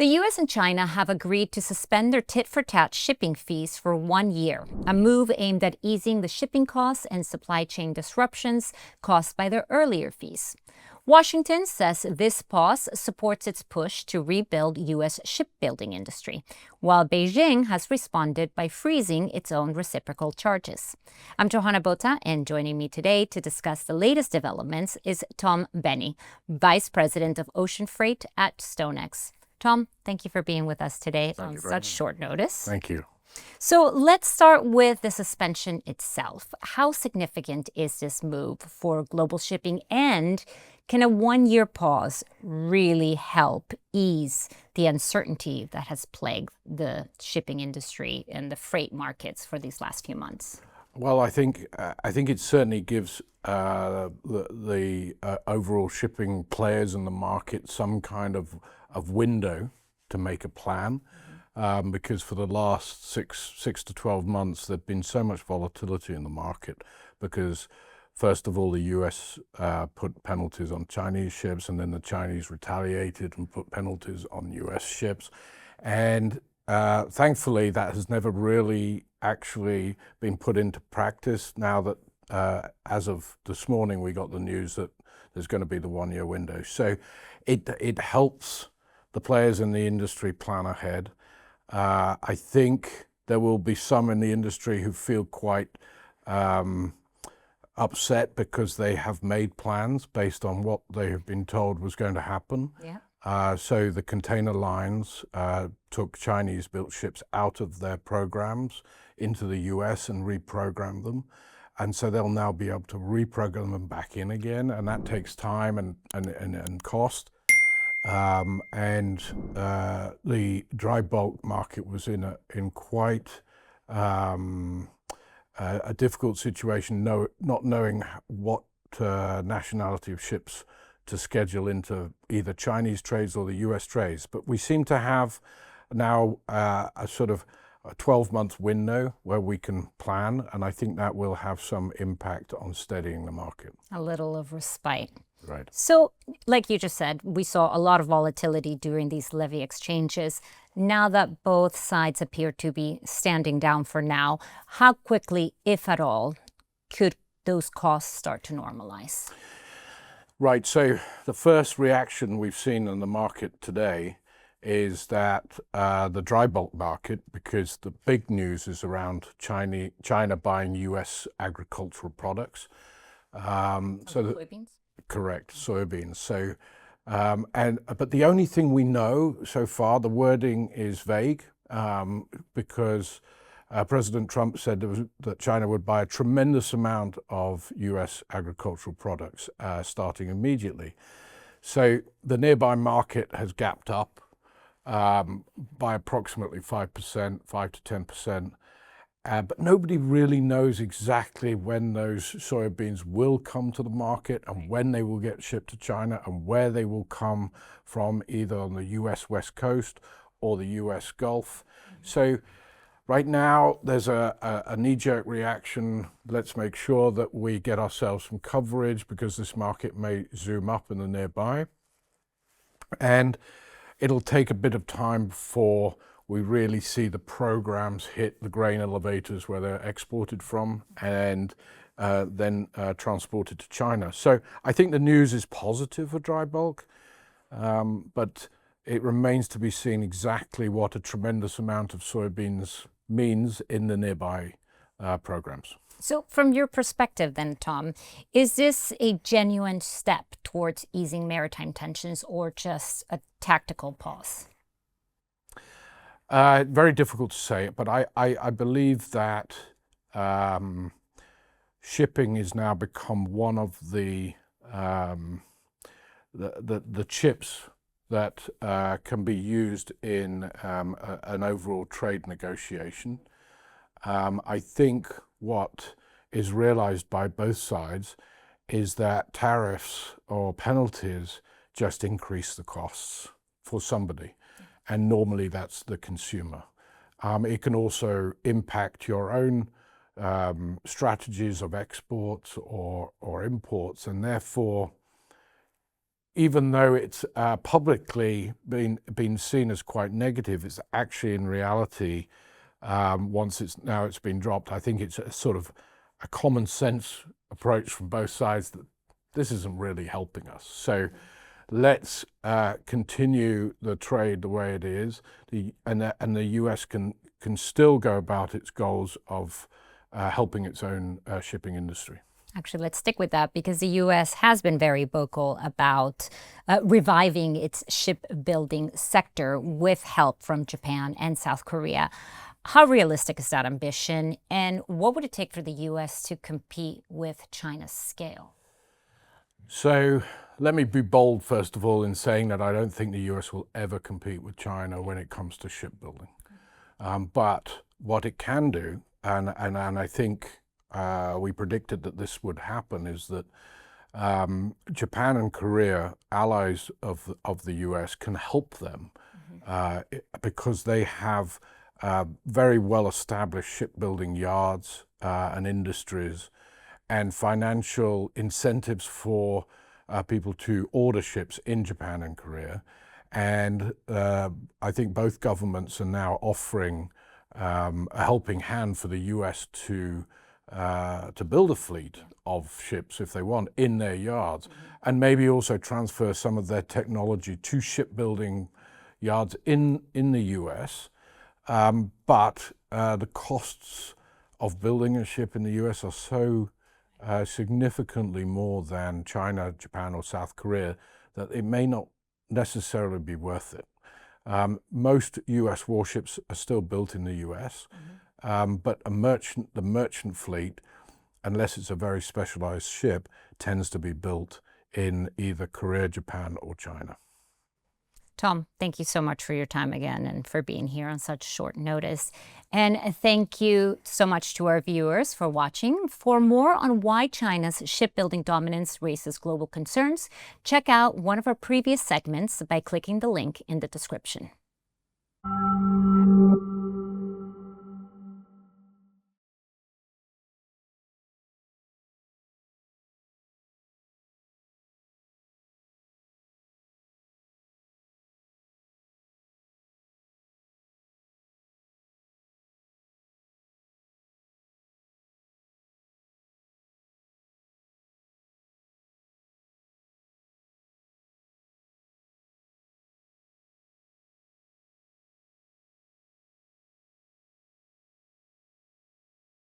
The U.S. and China have agreed to suspend their tit-for-tat shipping fees for 1 year, a move aimed at easing the shipping costs and supply chain disruptions caused by their earlier fees. Washington says this pause supports its push to rebuild U.S. shipbuilding industry, while Beijing has responded by freezing its own reciprocal charges. I'm Johanna Bota, and joining me today to discuss the latest developments is Tom Beney, Vice President of Ocean Freight at StoneX. Tom, thank you for being with us today on such short notice. Thank you. So let's start with the suspension itself. How significant is this move for global shipping, and can a 1-year pause really help ease the uncertainty that has plagued the shipping industry and the freight markets for these last few months? Well, I think it certainly gives the overall shipping players in the market some kind of window to make a plan, because for the last six to 12 months there'd been so much volatility in the market because first of all the US put penalties on Chinese ships, and then the Chinese retaliated and put penalties on US ships, and thankfully that has never really actually been put into practice. Now that as of this morning we got the news that there's going to be the 1-year window, so it helps the players in the industry plan ahead. I think there will be some in the industry who feel quite upset because they have made plans based on what they have been told was going to happen. Yeah. So the container lines took Chinese-built ships out of their programs into the US and reprogrammed them. And so they'll now be able to reprogram them back in again, and that takes time and cost. The dry bulk market was in quite a difficult situation, not knowing what nationality of ships to schedule into either Chinese trades or the US trades. But we seem to have now a sort of a 12-month window where we can plan, and I think that will have some impact on steadying the market. A little of respite. Right. So, like you just said, we saw a lot of volatility during these levy exchanges. Now that both sides appear to be standing down for now, how quickly, if at all, could those costs start to normalize? Right. So the first reaction we've seen in the market today is that the dry bulk market, because the big news is around China buying U.S. agricultural products. Soybeans? Correct, soybeans. So, but the only thing we know so far, the wording is vague, because President Trump said that China would buy a tremendous amount of U.S. agricultural products starting immediately. So the nearby market has gapped up by approximately 5%, 5 to 10%. But nobody really knows exactly when those soybeans will come to the market and when they will get shipped to China and where they will come from, either on the US West Coast or the US Gulf. So right now there's a knee-jerk reaction. Let's make sure that we get ourselves some coverage because this market may zoom up in the nearby. And it'll take a bit of time before we really see the programs hit the grain elevators where they're exported from and then transported to China. So I think the news is positive for dry bulk, but it remains to be seen exactly what a tremendous amount of soybeans means in the nearby programs. So from your perspective then, Tom, is this a genuine step towards easing maritime tensions or just a tactical pause? Very difficult to say, but I believe that shipping has now become one of the chips that can be used in an overall trade negotiation. I think what is realized by both sides is that tariffs or penalties just increase the costs for somebody. And normally that's the consumer. It can also impact your own strategies of exports or imports, and therefore even though it's publicly been seen as quite negative, it's actually in reality, once it's been dropped, I think it's a sort of a common sense approach from both sides that this isn't really helping us. So let's continue the trade the way it is, and the U.S. can still go about its goals of helping its own shipping industry. Actually, let's stick with that because the U.S. has been very vocal about reviving its shipbuilding sector with help from Japan and South Korea. How realistic is that ambition, and what would it take for the U.S. to compete with China's scale? So let me be bold, first of all, in saying that I don't think the U.S. will ever compete with China when it comes to shipbuilding. But what it can do, and I think we predicted that this would happen, is that Japan and Korea, allies of the U.S., can help them because they have very well-established shipbuilding yards and industries and financial incentives for people to order ships in Japan and Korea. And I think both governments are now offering a helping hand for the U.S. to build a fleet of ships, if they want, in their yards, and maybe also transfer some of their technology to shipbuilding yards in the U.S. But the costs of building a ship in the U.S. are so significantly more than China, Japan, or South Korea that it may not necessarily be worth it. Most U.S. warships are still built in the U.S., but the merchant fleet, unless it's a very specialized ship, tends to be built in either Korea, Japan, or China. Tom, thank you so much for your time again and for being here on such short notice. And thank you so much to our viewers for watching. For more on why China's shipbuilding dominance raises global concerns, check out one of our previous segments by clicking the link in the description.